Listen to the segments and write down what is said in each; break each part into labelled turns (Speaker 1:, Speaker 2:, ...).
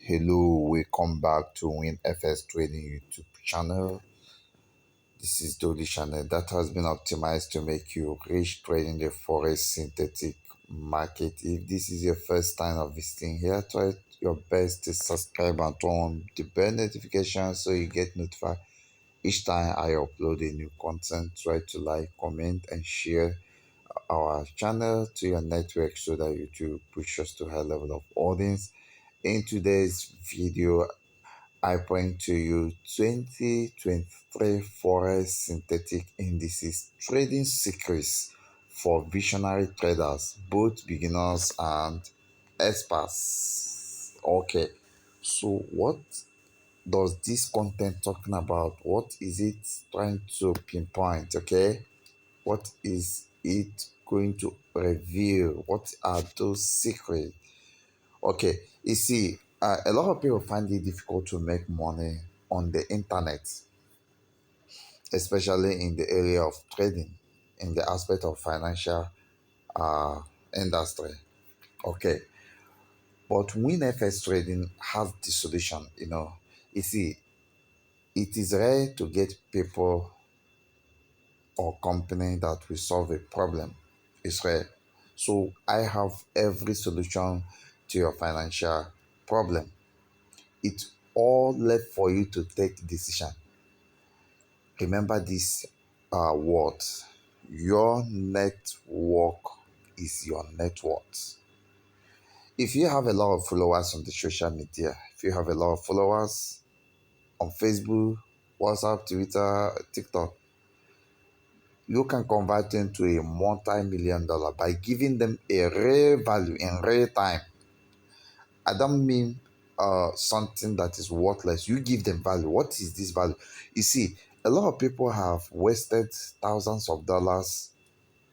Speaker 1: Hello, welcome back to WinFX Trading YouTube channel. This is Dolly channel that has been optimized to make you rich trading the Forex synthetic market. If this is your first time of visiting here, try your best to subscribe and turn on the bell notification so you get notified each time I upload a new content. Try to like, comment, and share our channel to your network so that YouTube pushes us to a high level of audience. In today's video, I bring to you 2023 Forex synthetic indices trading secrets for visionary traders, both beginners and experts. Okay, so what does this content talking about? What is it trying to pinpoint? Okay, what is it going to reveal? What are those secrets? Okay, you see, a lot of people find it difficult to make money on the internet, especially in the area of trading, in the aspect of financial uh, industry. Okay, but WinFX trading has the solution. You see, it is rare to get people or company that will solve a problem. It's rare. So I have every solution to your financial problem. It's all left for you to take decision. Remember this word. Your network is your net worth. If you have a lot of followers on the social media, if you have a lot of followers on Facebook, WhatsApp, Twitter, TikTok, you can convert them to a multi-million dollar by giving them a real value in real time. I don't mean something that is worthless. You give them value. What is this value? You see, a lot of people have wasted thousands of dollars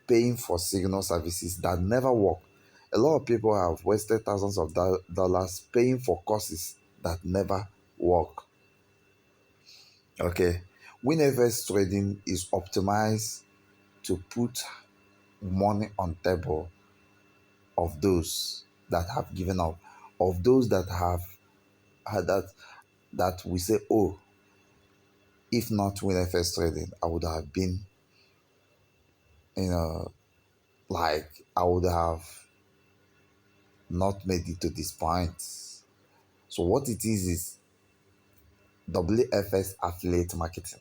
Speaker 1: paying for signal services that never work. A lot of people have wasted thousands of dollars paying for courses that never work. Okay, whenever trading is optimized to put money on table of those that have given up, of those that have had that we say, oh, if not when I first trading, I would have been, you know, like I would have not made it to this point. So what it is WFS affiliate marketing.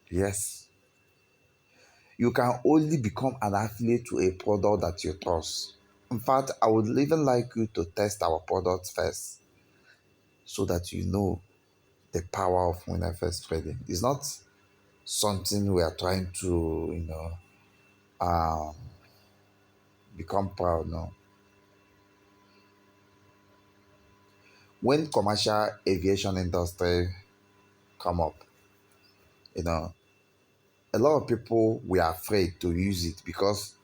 Speaker 1: Yes. You can only become an affiliate to a product that you trust. In fact, I would even like you to test our products first so that you know the power of WinFX trading. It's not something we are trying to, um, become proud. No. When commercial aviation industry come up, you know, a lot of people were afraid to use it because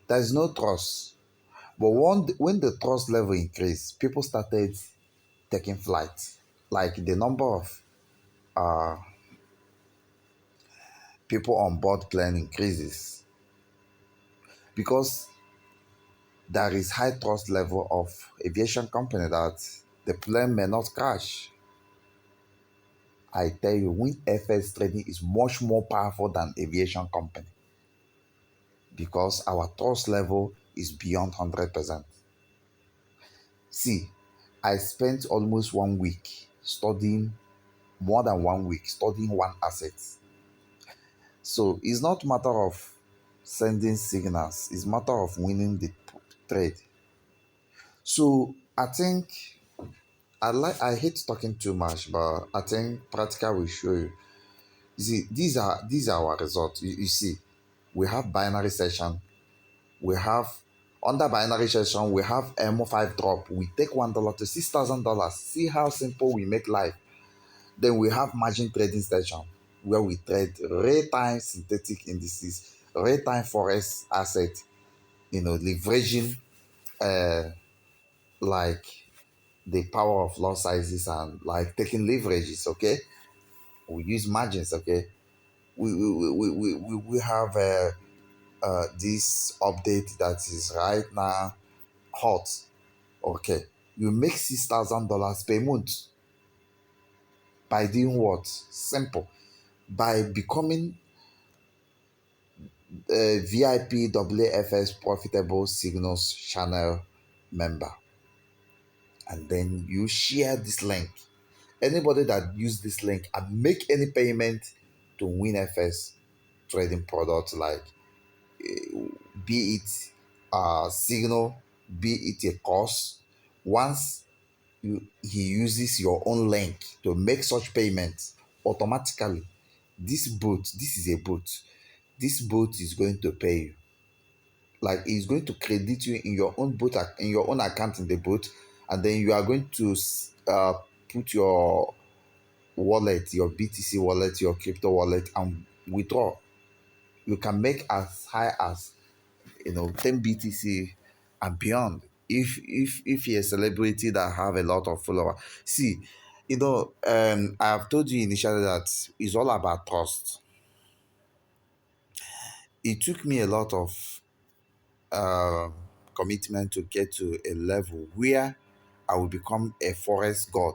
Speaker 1: there is no trust. But when the trust level increased, people started taking flight. Like the number of uh, people on board plane increases because there is high trust level of aviation company that the plane may not crash. I tell you, WinFX trading is much more powerful than aviation company because our trust level is beyond 100%. See, I spent almost 1 week studying, more than 1 week studying one asset. So it's not matter of sending signals, it's matter of winning the trade. So I think I hate talking too much, but I think practical will show you. You see, these are our results. You see, we have binary session. We have under binary session, we have MO5 drop. We take $1 to $6,000. See how simple we make life. Then we have margin trading session where we trade real-time synthetic indices, real-time forex asset, leveraging uh like the power of lot sizes and like taking leverages. Okay, we use margins. Okay, we have this update that is right now hot. Okay, You make $6,000 per month by doing what? Simple. By becoming a VIP WFS Profitable Signals Channel member. And then you share this link. Anybody that use this link and make any payment to WinFS trading products, like be it a signal, be it a course, once he uses your own link to make such payments, automatically this is a bot, this bot is going to pay you. Like, it's going to credit you in your own bot, in your own account in the bot, and then you are going to put your wallet, your BTC wallet, your crypto wallet, and withdraw. You can make as high as 10 BTC and beyond. If you're a celebrity that have a lot of followers, see, I've told you initially that it's all about trust. It took me a lot of uh, commitment to get to a level where I will become a forest god,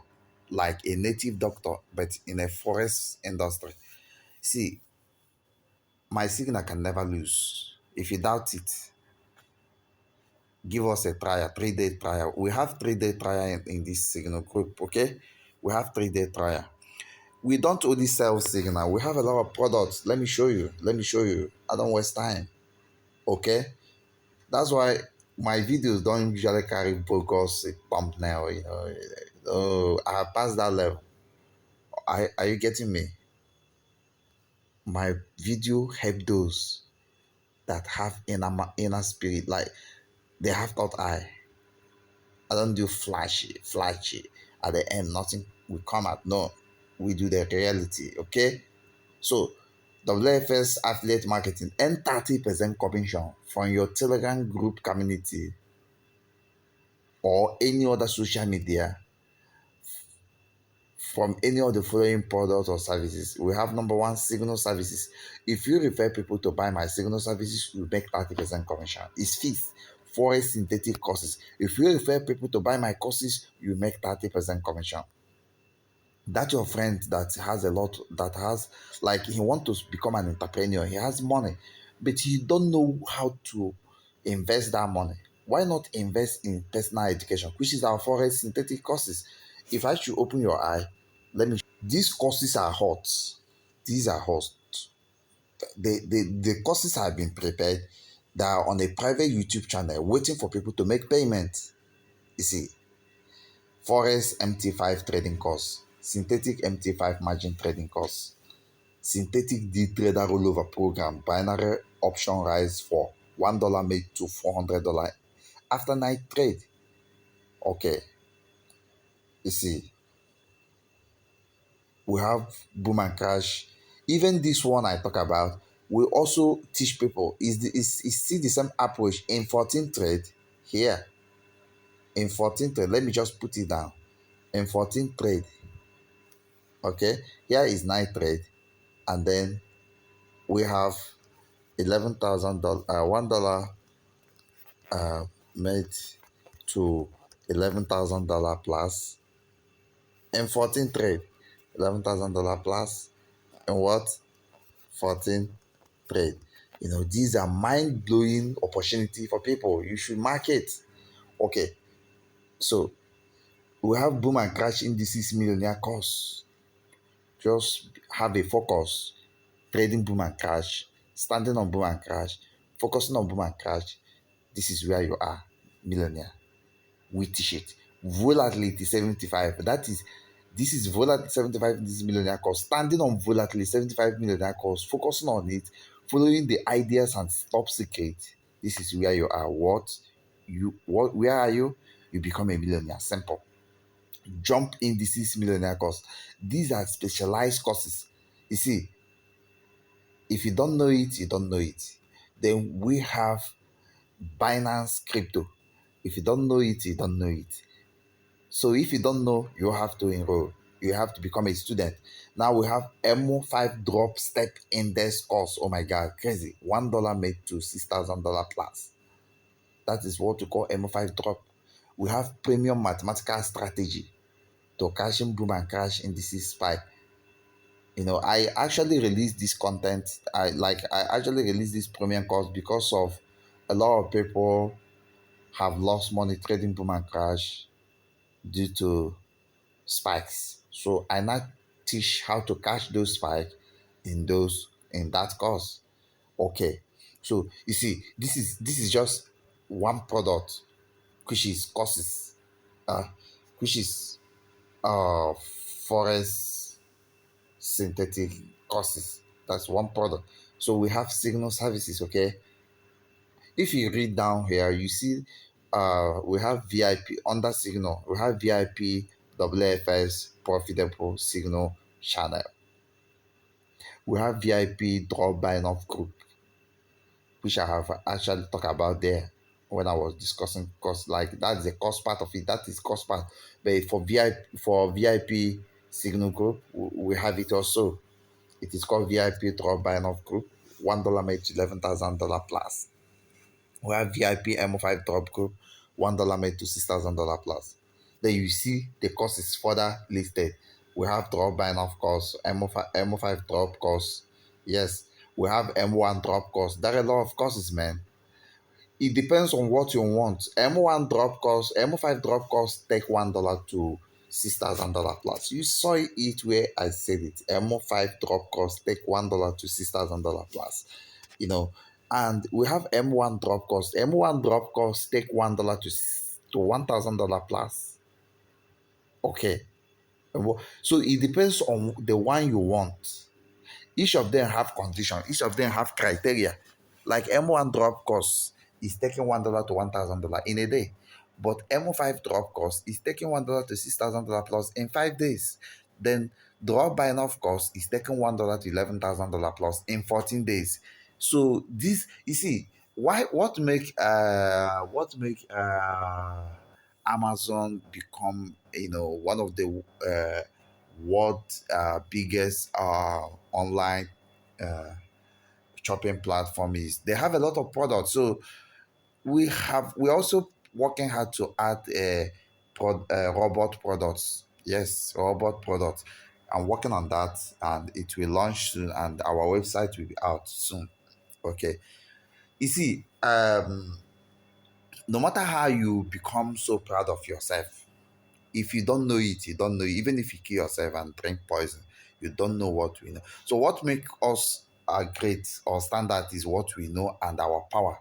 Speaker 1: like a native doctor, but in a forest industry. See, my signal can never lose. If you doubt it, give us a trial, 3-day trial. We have 3-day trial in this signal group, okay? We have 3-day trial. We don't only sell signal. We have a lot of products. Let me show you. Let me show you. I don't waste time, okay? That's why my videos don't usually carry bogus thumbnail, Oh, I have passed that level. Are you getting me? My video help those that have inner spirit, like they have thought eye. I don't do flashy. At the end, nothing will come out. No, we do the reality. Okay, so WFS affiliate marketing and 30% commission from your Telegram group community or any other social media from any of the following products or services. We have number one, signal services. If you refer people to buy my signal services, you make 30% commission. It's fees. Forex synthetic courses. If you refer people to buy my courses, you make 30% commission. That your friend that has a lot, that has, like, he want to become an entrepreneur, he has money, but he don't know how to invest that money. Why not invest in personal education, which is our Forex synthetic courses? If I should open your eye, let me, these courses are hot. These are hot. The courses have been prepared. They are on a private YouTube channel waiting for people to make payments. You see, Forex MT5 trading course, synthetic MT5 margin trading course, synthetic D trader rollover program, binary option rise for $1 made to $400 after night trade. Okay, you see, we have boom and crash. Even this one I talk about, we also teach people is still the same approach in 14 trade here. In 14 trade, let me just put it down. In 14 trade, okay, here is night trade, and then we have $11,000, $1 made to $11,000 plus in 14 trade, $11,000 plus and what? 14 trade. These are mind-blowing opportunity for people. You should market. Okay, so we have boom and crash indices millionaire course. Just have a focus, trading boom and crash, standing on boom and crash, focusing on boom and crash. This is where you are, millionaire. We teach it. Volatility 75. This is volatility 75. This millionaire course. Standing on volatility 75 millionaire course. Focusing on it. Following the ideas and top secret. This is where you are. Where are you? You become a millionaire. Simple. Jump indices millionaire course. These are specialized courses. You see, if you don't know it, you don't know it. Then we have Binance crypto. If you don't know it, you don't know it. So if you don't know, you have to enroll. You have to become a student. Now we have MO5 drop step index course. Oh my God, crazy. $1 made to $6,000 plus. That is what we call MO5 drop. We have premium mathematical strategy to cashing boom and crash indices spike. I actually released this content. I actually released this premium course because of a lot of people have lost money trading boom and crash due to spikes. So I now teach how to catch those spikes in that course. Okay. So you see, this is just one product, which is courses, uh, which is Forex synthetic courses. That's one product. So we have signal services. Okay. If you read down here, you see we have VIP under signal. We have VIP WFS profitable signal channel. We have VIP drop by enough group, which I have actually talked about there when I was discussing cost. Like that's the cost part of it. That is cost part. But for VIP signal group, we have it also. It is called VIP drop by enough group. $1 makes $11,000 plus. We have VIP MO5 drop group. $1 made to $6,000 plus. Then you see the cost is further listed. We have drop by enough course, MO5 drop course. Yes, we have M1 drop course. There are a lot of courses, man. It depends on what you want. M1 drop cost, M5 drop cost take $1 to $6,000 plus. You saw it where I said it. M5 drop cost take $1 to $6,000 plus. And we have M1 drop cost. M1 drop cost take $1 to $1,000 plus. Okay. So it depends on the one you want. Each of them have condition. Each of them have criteria. Like M1 drop cost is taking $1 to $1,000 in a day. But M5 drop cost is taking $1 to $6,000 plus in 5 days. Then drop by enough cost is taking $1 to $11,000 plus in 14 days. So this, you see, why Amazon become one of the world biggest online uh, shopping platform is they have a lot of products. So we're also working hard to add robot products. Yes, robot products. I'm working on that, and it will launch soon, and our website will be out soon. Okay. You see, no matter how you become so proud of yourself, if you don't know it, you don't know it. Even if you kill yourself and drink poison, you don't know what we know. So what makes us great or standard is what we know and our power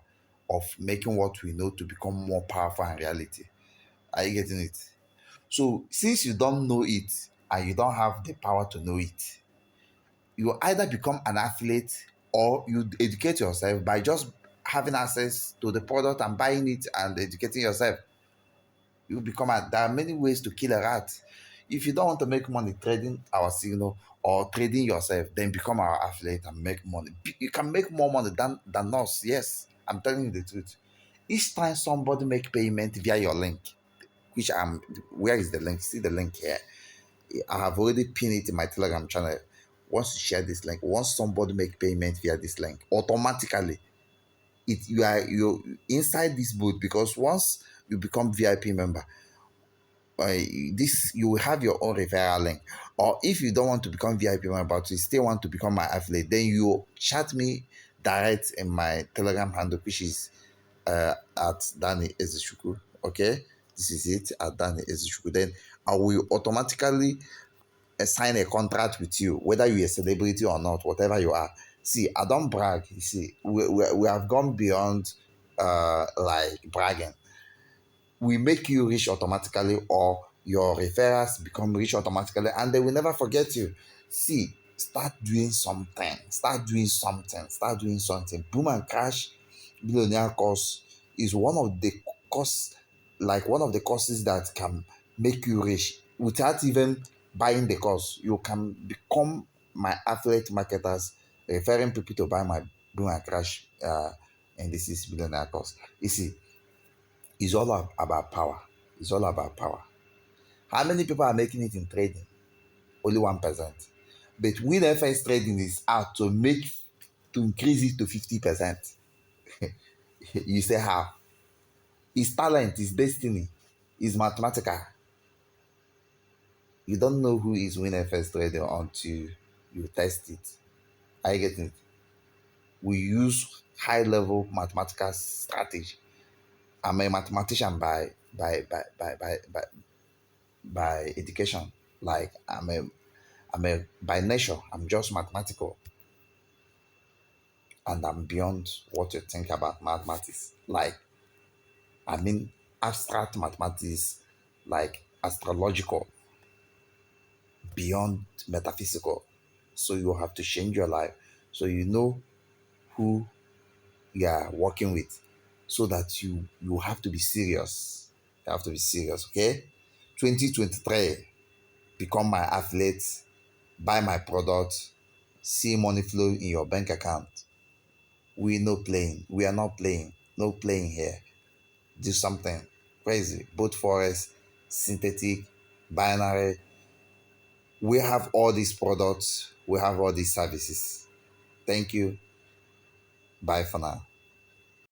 Speaker 1: of making what we know to become more powerful in reality. Are you getting it? So since you don't know it and you don't have the power to know it, you either become an affiliate or you educate yourself by just having access to the product and buying it and educating yourself. You become there are many ways to kill a rat. If you don't want to make money trading our signal or trading yourself, then become our affiliate and make money. You can make more money than us. Yes, I'm telling you the truth. Each time somebody make payment via your link, which I'm where is the link? See the link here. I have already pinned it in my Telegram channel. Once you share this link, once somebody make payment via this link, automatically you inside this booth, because once you become VIP member, this you will have your own referral link. Or if you don't want to become VIP member but you still want to become my affiliate, then you chat me direct in my Telegram handle, which is at Danny Ezechuku. Okay, this is it, at Danny Ezechuku. Then I will automatically sign a contract with you, whether you're a celebrity or not, whatever you are. See, I don't brag. You see, we have gone beyond like bragging. We make you rich automatically, or your referrals become rich automatically, and they will never forget you. See, start doing something. Start doing something. Start doing something. Boom and Crash Billionaire course is one of the courses that can make you rich without even buying the course. You can become my affiliate marketers, referring people to buy my Boom and Crash and this is Billionaire course. You see, it's all about power. It's all about power. How many people are making it in trading? Only 1%. But WinFX trading is out to increase it to 50%. You say how? It's talent, it's destiny. It's mathematical. You don't know who is WinFX trading until you test it. Are you getting it? We use high level mathematical strategy. I'm a mathematician by education. Like I'm a by nature, I'm just mathematical, and I'm beyond what you think about mathematics. Like I mean abstract mathematics, like astrological, beyond metaphysical. So you have to change your life. So you know who you are working with, so that you have to be serious. You have to be serious, okay? 2023, become my athlete, buy my product, see money flow in your bank account. We no playing. We are not playing. No playing here. Do something crazy. Both forex, synthetic, binary. We have all these products. We have all these services. Thank you. Bye for now.